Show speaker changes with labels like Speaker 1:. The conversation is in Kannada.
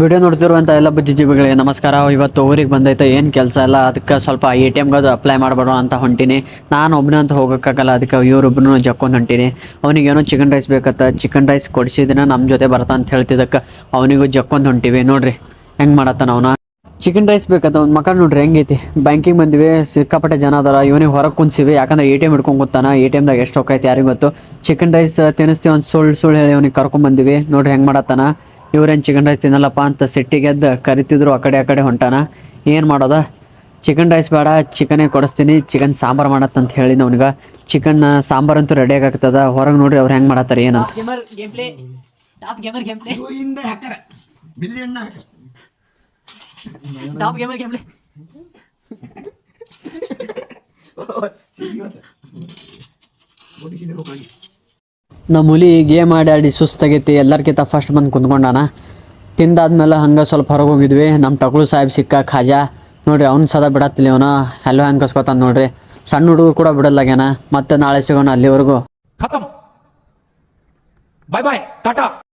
Speaker 1: ವಿಡಿಯೋ ನೋಡ್ತಿರುವಂಥ ಎಲ್ಲ ಬುದ್ಧಿಜೀವಿಗಳಿಗೆ ನಮಸ್ಕಾರ. ಇವತ್ತು ಊರಿಗೆ ಬಂದೈತೆ, ಏನು ಕೆಲಸ ಇಲ್ಲ, ಅದಕ್ಕೆ ಸ್ವಲ್ಪ ATMಗೆ ಅದು ಅಪ್ಲೈ ಮಾಡ್ಬೇಡ ಅಂತ ಹೊಂಟೀನಿ. ನಾನು ಒಬ್ಬನೇ ಅಂತ ಹೋಗೋಕ್ಕಾಗಲ್ಲ, ಅದಕ್ಕೆ ಇವರೊಬ್ಬನು ಜಕ್ಕೊಂಡು ಹೊಂಟೀನಿ. ಅವನಿಗೇನೋ ಚಿಕನ್ ರೈಸ್ ಬೇಕತ್ತ, ಚಿಕನ್ ರೈಸ್ ಕೊಡಿಸಿದಿನ ನಮ್ಮ ಜೊತೆ ಬರ್ತಾ ಅಂತ ಹೇಳ್ತಿದ್ದಕ್ಕೆ ಅವನಿಗೂ ಜಕ್ಕೊಂಡು ಹೊಂಟಿವಿ. ನೋಡ್ರಿ ಹೆಂಗೆ ಮಾಡತ್ತಾನ ಅವನ. ಚಿಕನ್ ರೈಸ್ ಬೇಕಂತ ಒಂದು ಮಕ್ಕ ನೋಡ್ರಿ ಹೆಂಗೈತಿ. ಬ್ಯಾಂಕಿಗೆ ಬಂದಿವಿ, ಸಿಕ್ಕಾಪಟ್ಟೆ ಜನ ಅದಾರ. ಇವನಿಗೆ ಹೊರಗೆ ಕುಂಸಿವಿ, ಯಾಕಂದ್ರೆ ATM ಹಿಡ್ಕೊಂಡು ಕೂತಾನ. ATMದಾಗ ಎಷ್ಟು ಹೋಗೈತೆ ಯಾರಿಗೆ ಗೊತ್ತು. ಚಿಕನ್ ರೈಸ್ ತಿನ್ನಿಸ್ತೀವಿ ಒಂದು ಸುಳ್ಳು ಹೇಳಿ ಅವನಿಗೆ ಕರ್ಕೊಂಡ್ಬಂದಿವಿ. ನೋಡ್ರಿ ಹೆಂಗೆ ಮಾಡತ್ತಾನ. ಇವ್ರೇನು ಚಿಕನ್ ರೈಸ್ ತಿನ್ನಲ್ಲಪ್ಪ ಅಂತ ಸಿಟ್ಟಿಗೆದ್ದು ಕರಿತಿದ್ರು. ಆ ಕಡೆ ಹೊಂಟಾನ. ಏನು ಮಾಡೋದ, ಚಿಕನ್ ರೈಸ್ ಬೇಡ, ಚಿಕನೇ ಕೊಡಿಸ್ತೀನಿ, ಚಿಕನ್ ಸಾಂಬಾರು ಮಾಡತ್ತಂತ ಹೇಳಿದ ಅವ್ನಿಗೆ. ಚಿಕನ್ ಸಾಂಬಾರಂತೂ ರೆಡಿ ಆಗಾಗ್ತದ. ಹೊರಗೆ ನೋಡ್ರಿ ಅವ್ರು ಹೆಂಗೆ ಮಾಡತ್ತಾರೆ ಏನಂತ. ನಮ್ಮ ಹುಲಿ ಗೇಮ್ ಆಡಿ ಸುಸ್ತಾಗೈತಿ, ಎಲ್ಲರ್ಕಿಂತ ಫಸ್ಟ್ ಬಂದು ಕುಂತ್ಕೊಂಡಾನ. ತಿಂದಾದ್ಮೇಲೆ ಹಂಗೆ ಸ್ವಲ್ಪ ಹೊರಗೆ ಹೋಗಿದ್ವಿ. ನಮ್ಮ ಟಕ್ಳು ಸಾಹೇಬ್ ಸಿಕ್ಕ ಖಾಜಾ ನೋಡ್ರಿ, ಅವ್ನು ಸದಾ ಬಿಡತ್ತಿಲ್ಲ ಇವನು. ಹೆಲ್ಲೋ ಹೆಂಗೆ ಕಸ್ಕೊತಾನ ನೋಡ್ರಿ. ಸಣ್ಣ ಹುಡುಗರು ಕೂಡ ಬಿಡಲ್ಲಾಗ್ಯಾನ. ಮತ್ತೆ ನಾಳೆ ಸಿಗೋಣ, ಅಲ್ಲಿವರೆಗೂ
Speaker 2: ಖತಮ್, ಬಾಯ್ ಬಾಯ್, ಟಾಟಾ.